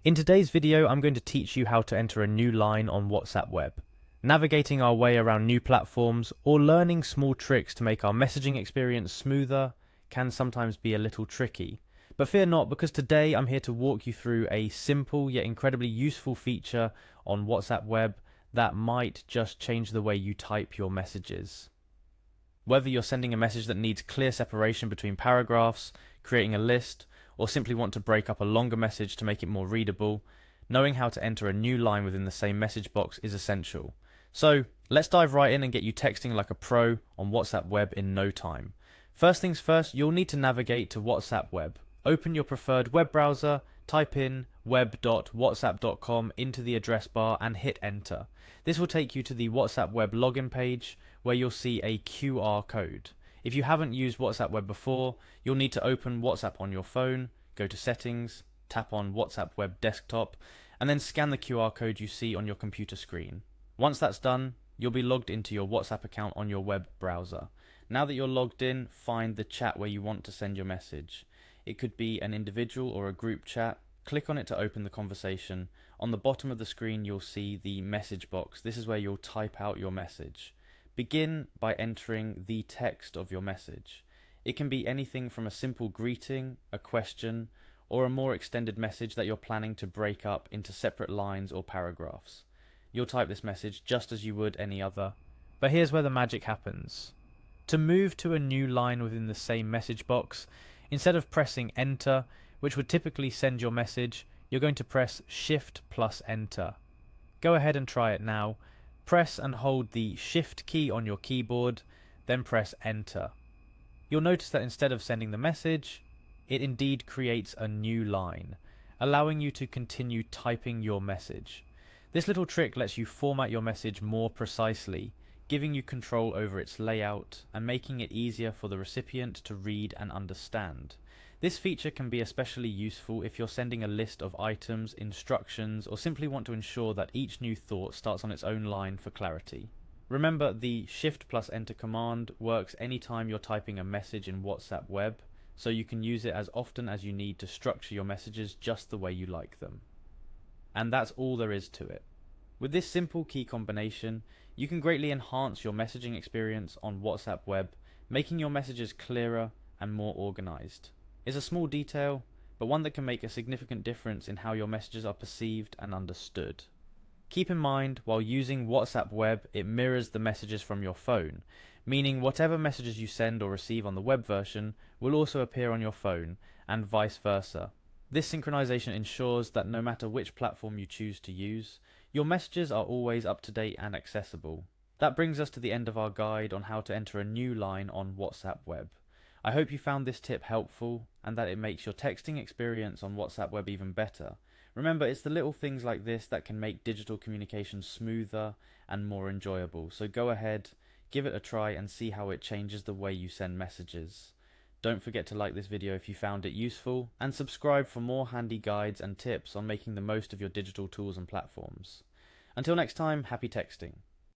In today's video, I'm going to teach you how to enter a new line on WhatsApp Web. Navigating our way around new platforms or learning small tricks to make our messaging experience smoother can sometimes be a little tricky. But fear not, because today I'm here to walk you through a simple yet incredibly useful feature on WhatsApp Web that might just change the way you type your messages. Whether you're sending a message that needs clear separation between paragraphs, creating a list, or simply want to break up a longer message to make it more readable, knowing how to enter a new line within the same message box is essential. So let's dive right in and get you texting like a pro on WhatsApp Web in no time. First things first, you'll need to navigate to WhatsApp Web. Open your preferred web browser, type in web.whatsapp.com into the address bar and hit enter. This will take you to the WhatsApp Web login page where you'll see a QR code. If you haven't used WhatsApp Web before, you'll need to open WhatsApp on your phone, go to settings, tap on WhatsApp Web desktop, and then scan the QR code you see on your computer screen. Once that's done, you'll be logged into your WhatsApp account on your web browser. Now that you're logged in, find the chat where you want to send your message. It could be an individual or a group chat. Click on it to open the conversation. On the bottom of the screen, you'll see the message box. This is where you'll type out your message. Begin by entering the text of your message. It can be anything from a simple greeting, a question, or a more extended message that you're planning to break up into separate lines or paragraphs. You'll type this message just as you would any other. But here's where the magic happens. To move to a new line within the same message box, instead of pressing enter, which would typically send your message, you're going to press Shift plus enter. Go ahead and try it now. Press and hold the Shift key on your keyboard, then press enter. You'll notice that instead of sending the message, it indeed creates a new line, allowing you to continue typing your message. This little trick lets you format your message more precisely, giving you control over its layout and making it easier for the recipient to read and understand. This feature can be especially useful if you're sending a list of items, instructions, or simply want to ensure that each new thought starts on its own line for clarity. Remember, the Shift plus Enter command works anytime you're typing a message in WhatsApp Web, so you can use it as often as you need to structure your messages just the way you like them. And that's all there is to it. With this simple key combination, you can greatly enhance your messaging experience on WhatsApp Web, making your messages clearer and more organized. It's a small detail, but one that can make a significant difference in how your messages are perceived and understood. Keep in mind, while using WhatsApp Web, it mirrors the messages from your phone, meaning whatever messages you send or receive on the web version will also appear on your phone, and vice versa. This synchronization ensures that no matter which platform you choose to use, your messages are always up to date and accessible. That brings us to the end of our guide on how to enter a new line on WhatsApp Web. I hope you found this tip helpful and that it makes your texting experience on WhatsApp Web even better. Remember, it's the little things like this that can make digital communication smoother and more enjoyable. So go ahead, give it a try and see how it changes the way you send messages. Don't forget to like this video if you found it useful, and subscribe for more handy guides and tips on making the most of your digital tools and platforms. Until next time, happy texting.